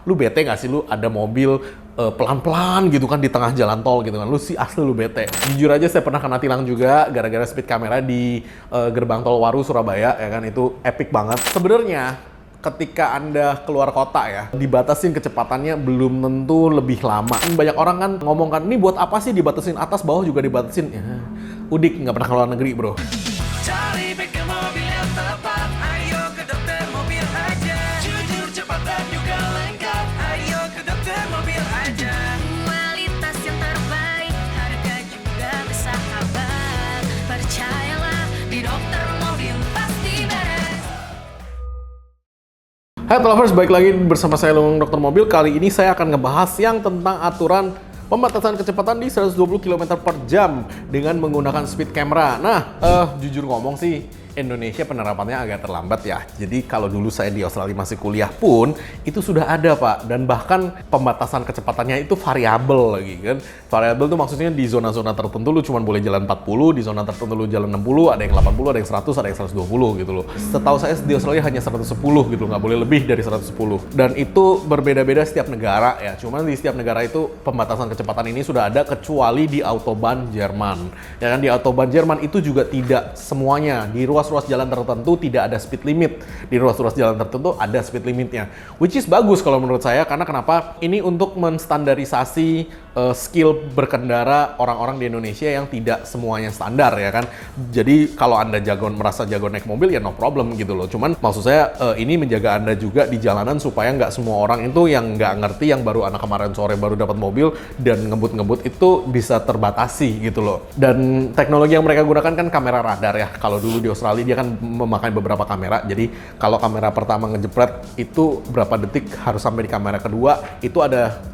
lu bete nggak sih lu ada mobil pelan-pelan gitu kan di tengah jalan tol gitu kan, lu sih asli lu bete. Jujur aja saya pernah kena tilang juga gara-gara speed kamera di gerbang tol Waru Surabaya ya kan, itu epic banget. Sebenarnya ketika Anda keluar kota ya, dibatasin kecepatannya belum tentu lebih lama. Banyak orang kan ngomong kan, ini buat apa sih dibatasin atas bawah juga dibatasin? Ya, udik nggak pernah keluar negeri bro. Cari bengkel mobil yang tepat, ayo ke dokter mobil aja. Jujur, cepat dan juga lengkap, ayo ke dokter mobil aja. Kualitas yang terbaik, harga juga bersahabat. Percayalah, di dokter mobil pasti beres. Hai lovers, balik lagi bersama saya Lung Dokter Mobil. Kali ini saya akan ngebahas yang tentang aturan pembatasan kecepatan di 120 km per jam dengan menggunakan speed camera. Nah, jujur ngomong sih, Indonesia penerapannya agak terlambat ya. Jadi kalau dulu saya di Australia masih kuliah pun, itu sudah ada Pak. Dan bahkan pembatasan kecepatannya itu variabel lagi kan. Variabel itu maksudnya di zona-zona tertentu lu cuma boleh jalan 40, di zona tertentu lu jalan 60, ada yang 80, ada yang 100, ada yang 120 gitu loh. Setahu saya di Australia hanya 110 gitu, nggak boleh lebih dari 110. Dan itu berbeda-beda setiap negara ya. Cuman di setiap negara itu pembatasan kecepatan ini sudah ada kecuali di Autobahn Jerman. Ya kan, di Autobahn Jerman itu juga tidak semuanya. Di ruas-ruas jalan tertentu tidak ada speed limit. Di ruas-ruas jalan tertentu ada speed limitnya. Which is bagus kalau menurut saya, karena kenapa? Ini untuk menstandarisasi skill berkendara orang-orang di Indonesia yang tidak semuanya standar ya kan. Jadi kalau Anda merasa jago naik mobil ya no problem gitu loh. Cuman maksud saya ini menjaga Anda juga di jalanan supaya nggak semua orang itu yang nggak ngerti, yang baru anak kemarin sore baru dapat mobil dan ngebut-ngebut itu bisa terbatasi gitu loh. Dan teknologi yang mereka gunakan kan kamera radar ya. Kalau dulu di Australia dia kan memakai beberapa kamera. Jadi kalau kamera pertama ngejepret itu berapa detik harus sampai di kamera kedua itu ada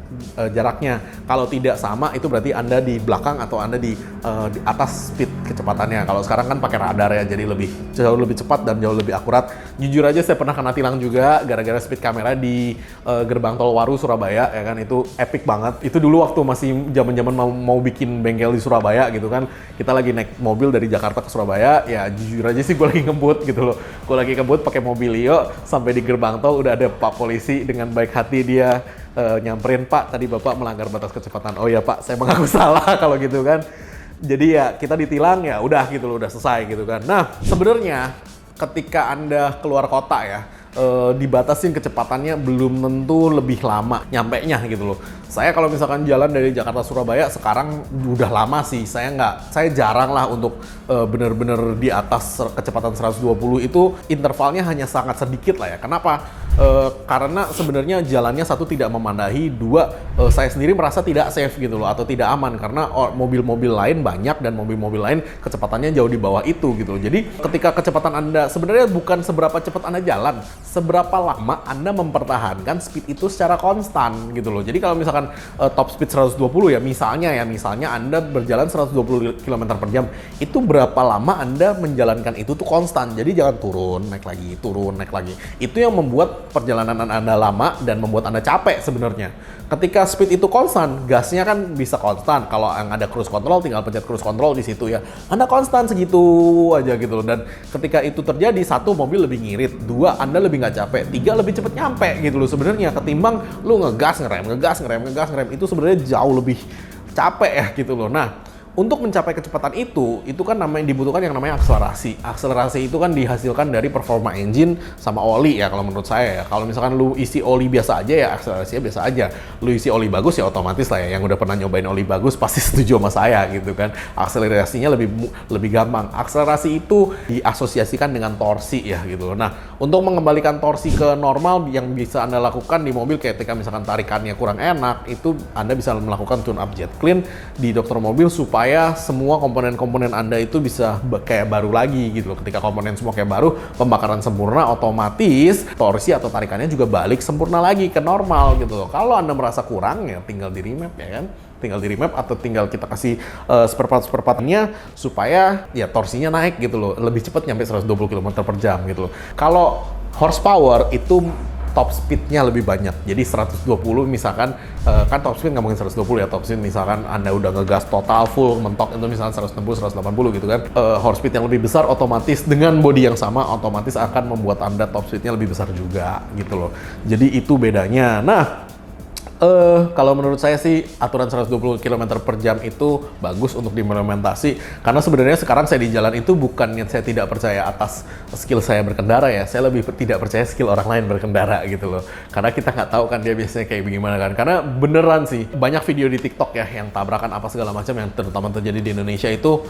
jaraknya. Kalau tidak sama itu berarti Anda di belakang atau Anda di atas speed kecepatannya. Kalau sekarang kan pakai radar ya, jadi jauh lebih cepat dan jauh lebih akurat. Jujur aja saya pernah kena tilang juga gara-gara speed kamera di gerbang tol Waru Surabaya ya kan, itu epic banget. Itu dulu waktu masih zaman-zaman mau bikin bengkel di Surabaya gitu kan. Kita lagi naik mobil dari Jakarta ke Surabaya, ya jujur aja sih gue lagi ngebut gitu loh. Gue lagi ngebut pakai Mobilio, sampai di gerbang tol udah ada Pak polisi dengan baik hati dia nyamperin, "Pak, tadi Bapak melanggar batas kecepatan." "Oh ya Pak, saya mengaku salah," kalau gitu kan. Jadi ya kita ditilang ya udah gitu loh, udah selesai gitu kan. Nah, sebenarnya ketika Anda keluar kota ya, dibatasin kecepatannya belum tentu lebih lama nyampenya gitu loh. Saya kalau misalkan jalan dari Jakarta Surabaya sekarang udah lama sih, saya jarang lah untuk bener-bener di atas kecepatan 120 itu, intervalnya hanya sangat sedikit lah ya. Kenapa? Karena sebenarnya jalannya satu tidak memandahi, dua saya sendiri merasa tidak safe gitu loh, atau tidak aman karena mobil-mobil lain banyak dan mobil-mobil lain kecepatannya jauh di bawah itu gitu loh. Jadi ketika kecepatan Anda sebenarnya bukan seberapa cepat Anda jalan, seberapa lama Anda mempertahankan speed itu secara konstan gitu loh. Jadi kalau misalkan top speed 120 ya misalnya Anda berjalan 120 km per jam, itu berapa lama Anda menjalankan itu tuh konstan. Jadi jangan turun, naik lagi. Itu yang membuat perjalanan Anda lama dan membuat Anda capek sebenarnya. Ketika speed itu konstan, gasnya kan bisa konstan. Kalau yang ada cruise control, tinggal pencet cruise control di situ ya. Anda konstan segitu aja gitu loh. Dan ketika itu terjadi, satu, mobil lebih ngirit, dua, Anda lebih nggak capek, tiga, lebih cepet nyampe gitu loh sebenarnya. Ketimbang lu ngegas ngerem, itu sebenarnya jauh lebih capek ya gitu loh. Nah, untuk mencapai kecepatan itu kan dibutuhkan yang namanya akselerasi. Akselerasi itu kan dihasilkan dari performa engine sama oli ya kalau menurut saya ya. Kalau misalkan lu isi oli biasa aja ya akselerasinya biasa aja. Lu isi oli bagus ya otomatis lah ya. Yang udah pernah nyobain oli bagus pasti setuju sama saya gitu kan. Akselerasinya lebih gampang. Akselerasi itu diasosiasikan dengan torsi ya gitu. Nah, untuk mengembalikan torsi ke normal yang bisa Anda lakukan di mobil ketika misalkan tarikannya kurang enak, itu Anda bisa melakukan tune up jet clean di dokter mobil supaya semua komponen-komponen Anda itu bisa kayak baru lagi gitu loh. Ketika komponen semua kayak baru, pembakaran sempurna, otomatis torsi atau tarikannya juga balik sempurna lagi ke normal gitu loh. Kalau Anda merasa kurang ya tinggal di remap ya kan. Tinggal di remap atau tinggal kita kasih spare part-nya supaya ya torsinya naik gitu loh. Lebih cepat nyampe 120 km per jam gitu loh. Kalau horsepower itu top speed-nya lebih banyak. Jadi 120 misalkan, kan top speed nggak mungkin 120 ya, top speed misalkan Anda udah ngegas total full, mentok itu misalkan 160, 180 gitu kan. Horse speed yang lebih besar otomatis dengan body yang sama, otomatis akan membuat Anda top speed-nya lebih besar juga gitu loh. Jadi itu bedanya. Nah, kalau menurut saya sih aturan 120 km per jam itu bagus untuk diimplementasi, karena sebenarnya sekarang saya di jalan itu bukannya saya tidak percaya atas skill saya berkendara ya, saya lebih tidak percaya skill orang lain berkendara gitu loh, karena kita nggak tahu kan dia biasanya kayak gimana kan. Karena beneran sih banyak video di TikTok ya yang tabrakan apa segala macam yang terutama terjadi di Indonesia itu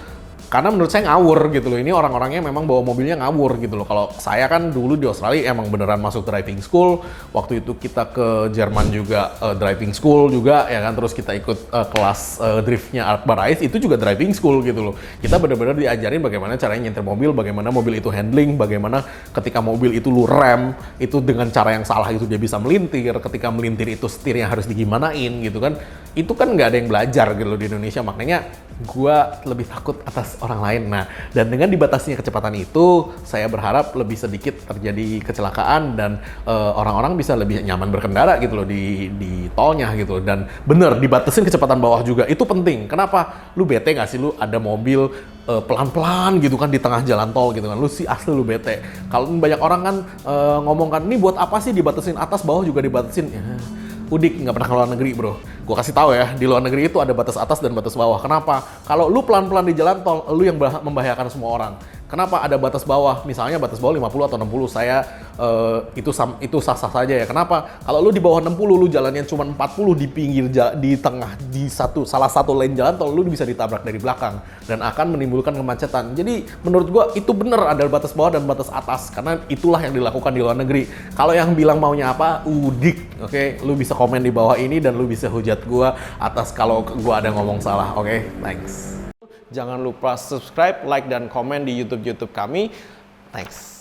karena menurut saya ngawur gitu loh. Ini orang-orangnya memang bawa mobilnya ngawur gitu loh. Kalau saya kan dulu di Australia emang beneran masuk driving school. Waktu itu kita ke Jerman juga driving school juga ya kan. Terus kita ikut kelas driftnya Akbar Rais, itu juga driving school gitu loh. Kita bener-bener diajarin bagaimana caranya nyetir mobil, bagaimana mobil itu handling, bagaimana ketika mobil itu lu rem, itu dengan cara yang salah itu dia bisa melintir. Ketika melintir itu setirnya harus digimanain gitu kan. Itu kan nggak ada yang belajar gitu loh di Indonesia. Makanya gua lebih takut atas orang lain. Nah, dan dengan dibatasinya kecepatan itu, saya berharap lebih sedikit terjadi kecelakaan dan orang-orang bisa lebih nyaman berkendara gitu loh di tolnya gitu. Dan bener, dibatasin kecepatan bawah juga, itu penting. Kenapa? Lu bete nggak sih lu ada mobil pelan-pelan gitu kan di tengah jalan tol gitu kan, lu sih asli lu bete. Kalau banyak orang kan ngomong kan, ini buat apa sih dibatasin atas bawah juga dibatasin? Ya, Udik nggak pernah ke luar negeri bro. Gue kasih tahu ya, di luar negeri itu ada batas atas dan batas bawah. Kenapa? Kalau lu pelan-pelan di jalan tol, lu yang membahayakan semua orang. Kenapa ada batas bawah? Misalnya batas bawah 50 atau 60, saya itu sah-sah saja ya. Kenapa? Kalau lu di bawah 60, lu jalannya cuma 40 di pinggir di tengah di salah satu lane jalan tol, lu bisa ditabrak dari belakang dan akan menimbulkan kemacetan. Jadi menurut gua itu bener ada batas bawah dan batas atas, karena itulah yang dilakukan di luar negeri. Kalau yang bilang maunya apa, udik, oke? Lu bisa komen di bawah ini dan lu bisa hujat gua atas kalau gua ada ngomong salah, oke? Thanks. Jangan lupa subscribe, like, dan komen di YouTube kami. Thanks.